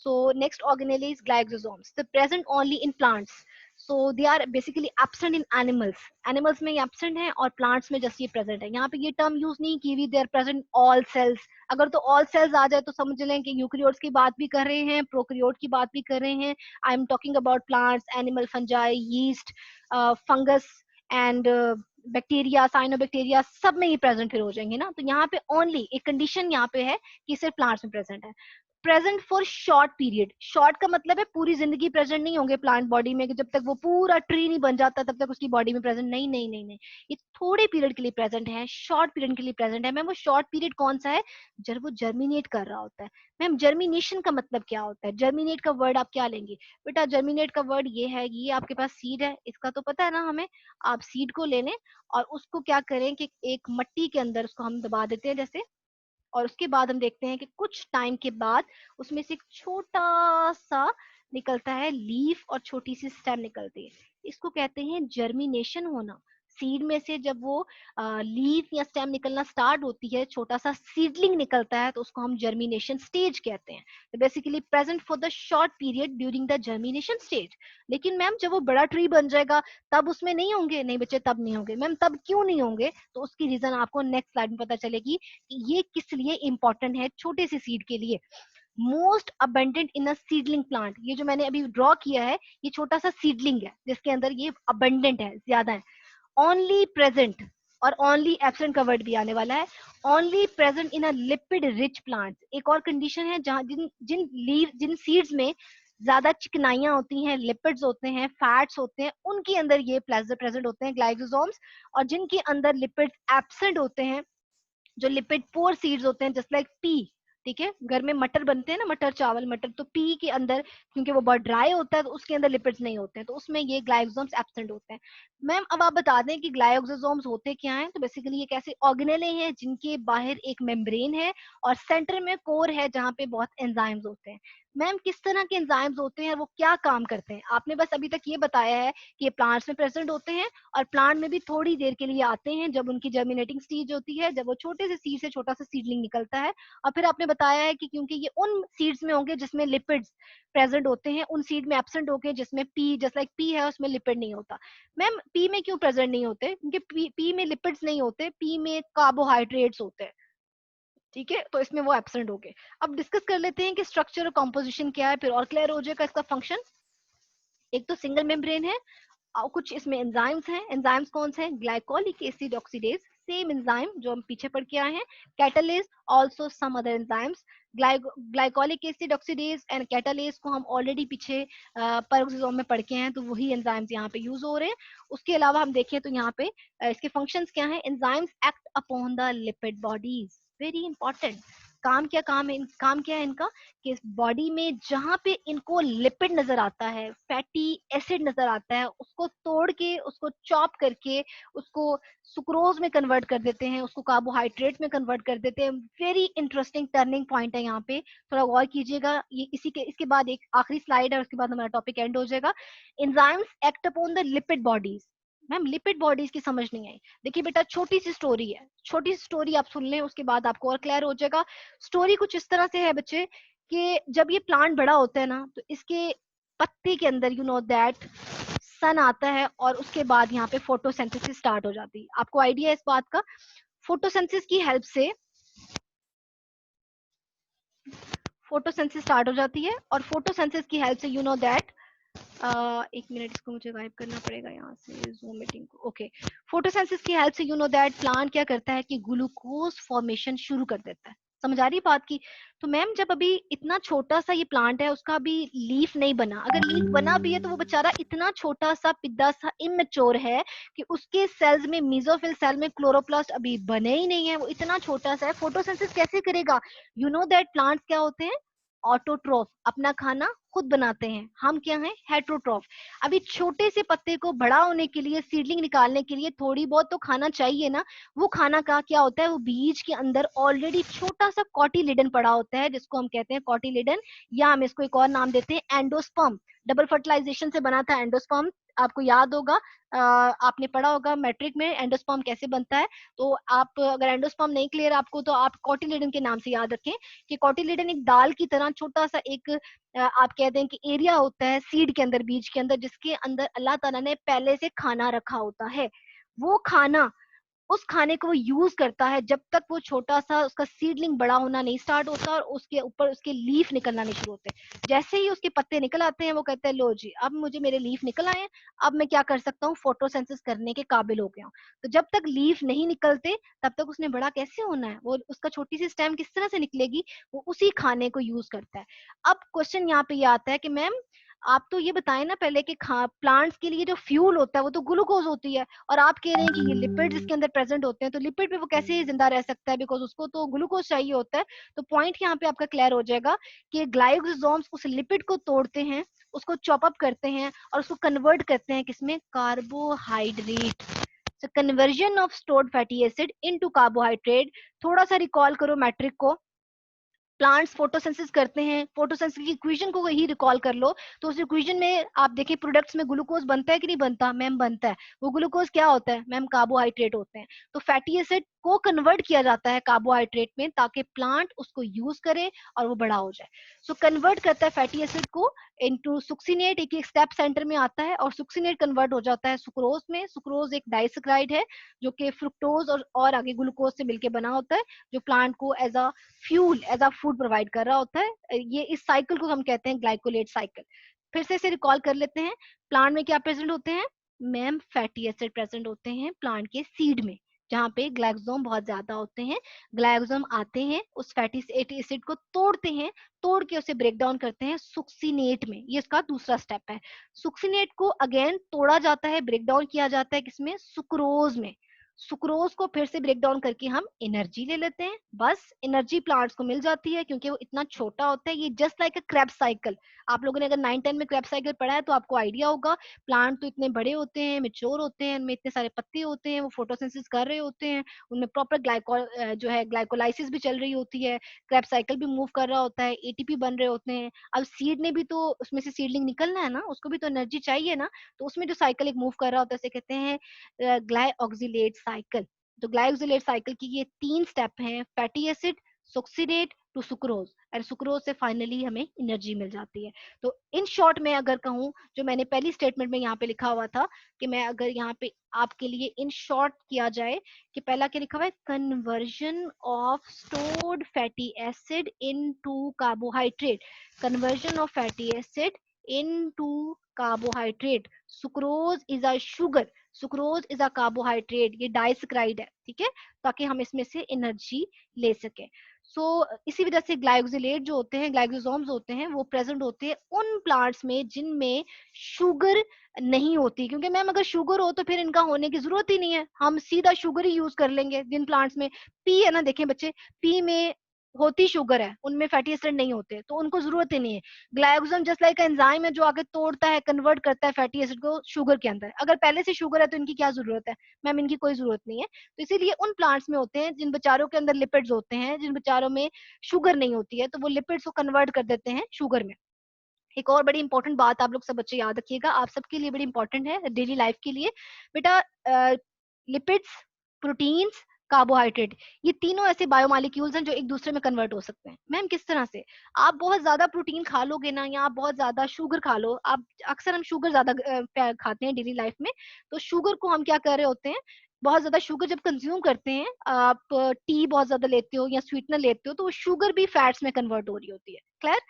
So next organelle is glycosomes. They're present only in plants. So they are basically absent in animals. Animals में ये absent है और plants में just ये present है. यहाँ पे ये term use नहीं की हुई they are present all cells. अगर तो all cells आ जाए तो समझ लें कि यूकेरियोट्स की बात भी कर रहे हैं, प्रोकैरियोट की बात भी कर रहे हैं. I am talking about plants, animal, fungi, yeast, fungus and bacteria, cyanobacteria, सब में ये प्रेजेंट फिर हो जाएंगे ना. तो यहाँ पे ओनली एक कंडीशन यहाँ पे है कि सिर्फ प्लांट्स में प्रेजेंट है. Present for short period. Short का मतलब है पूरी जिंदगी प्रेजेंट नहीं होंगे प्लांट बॉडी में, कि जब तक वो पूरा ट्री नहीं बन जाता तब तक उसकी बॉडी में प्रेजेंट नहीं नहीं नहीं नहीं. ये थोड़े पीरियड के लिए प्रेजेंट है, शॉर्ट पीरियड के लिए प्रेजेंट है. मैम वो शॉर्ट पीरियड कौन सा है? जब वो जर्मिनेट कर रहा होता है. मैम जर्मिनेशन का मतलब क्या होता है? जर्मिनेट का वर्ड आप क्या लेंगे बेटा? जर्मिनेट का वर्ड ये है, ये आपके पास सीड है, इसका तो पता है ना हमें. आप सीड को ले लें और उसको क्या करें कि एक मट्टी के अंदर उसको हम दबा देते हैं जैसे, और उसके बाद हम देखते हैं कि कुछ टाइम के बाद उसमें से एक छोटा सा निकलता है लीफ और छोटी सी स्टेम निकलती है. इसको कहते हैं जर्मिनेशन होना. सीड में से जब वो लीफ या स्टेम निकलना स्टार्ट होती है, छोटा सा सीडलिंग निकलता है, तो उसको हम जर्मिनेशन स्टेज कहते हैं. तो basically present for the short period during the germination stage. लेकिन मैम जब वो बड़ा ट्री बन जाएगा तब उसमें नहीं होंगे? नहीं बच्चे, तब नहीं होंगे. मैम तब क्यों नहीं होंगे? तो उसकी रीजन आपको नेक्स्ट स्लाइड में पता चलेगी ये किस लिए इंपॉर्टेंट है छोटे से सीड के लिए. मोस्ट अबंडेंट इन अ सीडलिंग प्लांट. ये जो मैंने अभी ड्रॉ किया है ये छोटा सा सीडलिंग है जिसके अंदर ये अबंडेंट है, ज्यादा है. ओनली प्रेजेंट और ओनली एब्सेंट का वर्ड भी आने वाला है. Only present in a lipid rich plant. एक और कंडीशन है जहां जिन सीड्स में ज्यादा चिकनाइयां होती हैं, लिपिड्स होते हैं, फैट्स होते हैं, उनके अंदर ये प्रेजेंट होते हैं ग्लाइकोसोम्स. और जिनके अंदर लिपिड्स एब्सेंट होते हैं, जो लिपिड पोर सीड्स होते हैं, जस्ट लाइक पी. ठीक है, घर में मटर बनते हैं ना, मटर चावल मटर, तो पी के अंदर क्योंकि वो बहुत ड्राई होता है तो उसके अंदर लिपिड्स नहीं होते हैं, तो उसमें ये ग्लाइकोसोम्स एब्सेंट होते हैं. मैम अब आप बता दें कि ग्लाइकोसोम्स होते क्या हैं. तो बेसिकली ये कैसे ऑर्गेनेले हैं जिनके बाहर एक मेम्ब्रेन है और सेंटर में कोर है जहाँ पे बहुत एंजाइम्स होते हैं. मैम किस तरह के एंजाइम्स होते हैं, वो क्या काम करते हैं? आपने बस अभी तक ये बताया है कि ये प्लांट्स में प्रेजेंट होते हैं और प्लांट में भी थोड़ी देर के लिए आते हैं जब उनकी जर्मिनेटिंग स्टेज होती है, जब वो छोटे से सीड से छोटा सा सीडलिंग निकलता है. और फिर आपने बताया है कि क्योंकि ये उन सीड्स में होंगे जिसमें लिपिड्स प्रेजेंट होते हैं, उन सीड में एब्सेंट होंगे जिसमें पी, जस्ट लाइक पी है उसमें लिपिड नहीं होता. मैम पी में क्यों प्रेजेंट नहीं होते? क्योंकि पी में लिपिड्स नहीं होते, पी में कार्बोहाइड्रेट्स होते हैं. ठीक है, तो इसमें वो एब्सेंट हो गए. अब डिस्कस कर लेते हैं कि स्ट्रक्चर और कॉम्पोजिशन क्या है, फिर और क्लियर हो जाएगा इसका फंक्शन. एक तो सिंगल मेम्ब्रेन है और कुछ इसमें एंजाइम्स हैं. एंजाइम्स कौन से हैं? Glycolic acid oxidase, same enzyme जो हम पीछे पढ़ के आए हैं. Catalase, also some other enzymes. Glycolic acid oxidase and catalase को हम ऑलरेडी पीछे पैरोक्सिसोम में पढ़ के हैं, तो वही एंजाइम्स यहाँ पे यूज हो रहे हैं. उसके अलावा हम देखें तो यहाँ पे इसके फंक्शंस क्या हैं. Enzymes act upon the lipid bodies. Very important. काम क्या है इनका कि बॉडी में जहां पे इनको लिपिड नजर आता है, फैटी एसिड नजर आता है, उसको तोड़ के, उसको चॉप करके, उसको सुक्रोज में कन्वर्ट कर देते हैं, उसको कार्बोहाइड्रेट में कन्वर्ट कर देते हैं. वेरी इंटरेस्टिंग टर्निंग पॉइंट है यहाँ पे, थोड़ा गौर कीजिएगा. ये इसके बाद एक आखिरी स्लाइड है, उसके बाद हमारा टॉपिक एंड हो जाएगा. Enzymes act upon the lipid bodies. Ma'am lipid bodies की समझ नहीं आई. देखिए बेटा, छोटी सी स्टोरी है, छोटी सी स्टोरी आप सुन लें, उसके बाद आपको और क्लियर हो जाएगा. स्टोरी कुछ इस तरह से है बच्चे कि जब ये प्लांट बड़ा होता है ना, तो इसके पत्ते के अंदर यू नो दैट सन आता है और उसके बाद यहाँ पे फोटोसिंथेसिस स्टार्ट हो जाती है. आपको आइडिया है इस बात का? फोटोसिंथेसिस की हेल्प से फोटोसिंथेसिस स्टार्ट हो जाती है और फोटोसिंथेसिस की हेल्प से यू नो दैट एक मिनट, इसको मुझे गायब करना पड़ेगा यहाँ से जूम मीटिंग को. ओके, फोटोसिंथेसिस की हेल्प से यू नो दैट प्लांट क्या करता है कि ग्लूकोज फॉर्मेशन शुरू कर देता है. समझ आ रही बात की? तो मैम जब अभी इतना छोटा सा ये प्लांट है, उसका अभी लीफ नहीं बना, अगर लीफ बना भी है तो वो बेचारा इतना छोटा सा पिद्दा सा इमेच्योर है कि उसके सेल्स में, मेसोफिल सेल में क्लोरोप्लास्ट अभी बने ही नहीं है, वो इतना छोटा सा है. फोटोसिंथेसिस कैसे करेगा? यू नो दैट प्लांट्स क्या होते हैं? ऑटोट्रोफ. अपना खाना खुद बनाते हैं. हम क्या हैं? हेट्रोट्रोफ. अभी छोटे से पत्ते को बड़ा होने के लिए, सीडलिंग निकालने के लिए थोड़ी बहुत तो खाना चाहिए ना. वो खाना का क्या होता है? वो बीज के अंदर ऑलरेडी छोटा सा कॉटिलिडन पड़ा होता है, जिसको हम कहते हैं कॉटिलिडन, या हम इसको एक और नाम देते हैं एंडोस्पर्म. डबल फर्टिलाइजेशन से बना था एंडोस्पर्म. आपको याद होगा, आपने पढ़ा होगा मैट्रिक में एंडोस्पर्म कैसे बनता है. तो आप अगर एंडोस्पर्म नहीं क्लियर आपको, तो आप कॉटिलिडन के नाम से याद रखें कि कॉटिलिडन एक दाल की तरह छोटा सा एक आप कह दें कि एरिया होता है सीड के अंदर, बीज के अंदर, जिसके अंदर अल्लाह ताला ने पहले से खाना रखा होता है। वो खाना, उस खाने को वो यूज करता है जब तक वो छोटा सा उसका सीडलिंग बड़ा होना नहीं स्टार्ट होता और उसके ऊपर उसके लीफ निकलना नहीं शुरू होते। जैसे ही उसके पत्ते निकल आते हैं वो कहते हैं लो जी अब मुझे मेरे लीफ निकल आए हैं, अब मैं क्या कर सकता हूँ, फोटोसिंथेसिस करने के काबिल हो गया हूँ। तो जब तक लीफ नहीं निकलते तब तक उसने बड़ा कैसे होना है, वो उसका छोटी सी स्टेम किस तरह से निकलेगी, वो उसी खाने को यूज करता है। अब क्वेश्चन यहाँ पे ये आता है कि मैम आप तो ये बताएं ना पहले कि प्लांट्स के लिए जो फ्यूल होता है वो तो ग्लूकोज होती है, और आप कह रहे हैं कि ये लिपिड्स इसके अंदर प्रेजेंट होते हैं, तो लिपिड पे वो कैसे जिंदा रह सकता है, बिकॉज उसको तो ग्लूकोज चाहिए होता है। तो पॉइंट यहाँ पे आपका क्लियर हो जाएगा कि ग्लाइकोसोम्स उस लिपिड को तोड़ते हैं, उसको चॉप अप करते हैं और उसको कन्वर्ट करते हैं किसमें, carbohydrate. So conversion of stored fatty acid into carbohydrate. थोड़ा सा रिकॉल करो मैट्रिक को, प्लांट्स फोटोसिंथेसिस करते हैं, फोटोसिंथेसिस की इक्वेशन को ही रिकॉल कर लो। तो उस इक्वेशन में आप देखें प्रोडक्ट्स में ग्लूकोज बनता है कि नहीं बनता, मैम बनता है। वो ग्लूकोज क्या होता है मैम, कार्बोहाइड्रेट होते हैं। तो फैटी एसिड को कन्वर्ट किया जाता है कार्बोहाइड्रेट में ताकि प्लांट उसको यूज करे और वो बड़ा हो जाए। सो कन्वर्ट करता है फैटी एसिड को इनटू सुक्सिनेट, एक एक स्टेप सेंटर में आता है, और सुक्सिनेट कन्वर्ट हो जाता है सुक्रोज में। सुक्रोज एक डाइसक्राइड है जो कि फ्रुक्टोज और आगे ग्लूकोज से मिलकर बना होता है, जो प्लांट को as a fuel, as a food provide कर रहा होता है। ये इस साइकिल को हम कहते हैं ग्लाइकोलेट साइकिल। फिर से इसे रिकॉल कर लेते हैं। प्लांट में क्या प्रेजेंट होते हैं मैम, फैटी एसिड प्रेजेंट होते हैं प्लांट के सीड में, जहाँ पे ग्लाइकोसोम बहुत ज्यादा होते हैं। ग्लाइकोसोम आते हैं उस फैटी एसिड को तोड़ते हैं, तोड़ के उसे ब्रेक डाउन करते हैं सुक्सिनेट में। ये इसका दूसरा स्टेप है। सुक्सिनेट को अगेन तोड़ा जाता है, ब्रेक डाउन किया जाता है किसमें, सुक्रोज में। सुक्रोज को फिर से ब्रेक डाउन करके हम एनर्जी ले लेते हैं। बस एनर्जी प्लांट्स को मिल जाती है क्योंकि वो इतना छोटा होता है। ये जस्ट लाइक अ क्रेब्स साइकिल। आप लोगों ने अगर 9-10 में क्रेब्स साइकिल पढ़ा है तो आपको आइडिया होगा। प्लांट तो इतने बड़े होते हैं, मेच्योर होते हैं, उनमें इतने सारे पत्ते होते हैं, वो फोटोसिंथेसिस कर रहे होते हैं, उनमें प्रॉपर जो है ग्लाइकोलाइसिस भी चल रही होती है, क्रेब्स साइकिल भी मूव कर रहा होता है, एटीपी बन रहे होते हैं। अब सीड ने भी तो उसमें से सीडलिंग निकलना है ना, उसको भी तो एनर्जी चाहिए ना। तो उसमें जो साइकिल एक मूव कर रहा होता है उसे कहते हैं ग्लाइऑक्सिलेट साइकिल। तो ग्लाइऑक्सिलेट साइकिल की ये 3 स्टेप हैं, फैटी एसिड, सुक्सिनेट टू सुक्रोज, और सुक्रोज से फाइनली हमें एनर्जी मिल जाती है। तो इन शॉर्ट में अगर कहूँ, जो मैंने पहली स्टेटमेंट में यहाँ पे लिखा हुआ था कि मैं अगर यहाँ पे आपके लिए इन शॉर्ट किया जाए कि पहला क्या लिखा हुआ है, conversion of stored fatty acid into carbohydrate, conversion of fatty acid into carbohydrate. Sucrose is a sugar, sucrose is a carbohydrate, ये डाइसक्राइड है, ठीक है, ताकि हम इसमें से एनर्जी ले सके। इसी वजह से ग्लाइकोजिलेट जो होते हैं, ग्लाइकोसोम्स होते हैं, वो प्रेजेंट होते हैं उन प्लांट्स में जिनमें शुगर नहीं होती। क्योंकि मैम अगर शुगर हो तो फिर इनका होने की जरूरत ही नहीं है, हम सीधा शुगर ही यूज कर लेंगे। जिन प्लांट्स में पी है ना, देखें बच्चे, पी में होती शुगर है, उनमें फैटी एसिड नहीं होते, तो उनको जरूरत ही नहीं है। ग्लाइकोजन जस्ट लाइक एंजाइम है जो आगे तोड़ता है, कन्वर्ट करता है फैटी एसिड को शुगर के अंदर। अगर पहले से शुगर है तो इनकी क्या जरूरत है मैम, इनकी कोई जरूरत नहीं है। तो इसीलिए उन प्लांट्स में होते हैं जिन बेचारों के अंदर लिपिड्स होते हैं, जिन बेचारों में शुगर नहीं होती है, तो वो लिपिड्स को कन्वर्ट कर देते हैं शुगर में। एक और बड़ी इंपॉर्टेंट बात आप लोग सब बच्चे याद रखिएगा, आप सबके लिए बड़ी इंपॉर्टेंट है डेली लाइफ के लिए। बेटा लिपिड्स, प्रोटीन्स, कार्बोहाइड्रेट, ये तीनों ऐसे बायोमॉलिक्यूल्स हैं जो एक दूसरे में कन्वर्ट हो सकते हैं। मैम किस तरह से, आप बहुत ज्यादा प्रोटीन खा लोगे ना, या आप बहुत ज्यादा शुगर खा लो, आप अक्सर हम शुगर ज्यादा खाते हैं डेली लाइफ में। तो शुगर को हम क्या कर रहे होते हैं, बहुत ज्यादा शुगर जब कंज्यूम करते हैं, आप टी बहुत ज्यादा लेते हो या स्वीटनर लेते हो, तो वो शुगर भी फैट्स में कन्वर्ट हो रही होती है। क्लियर।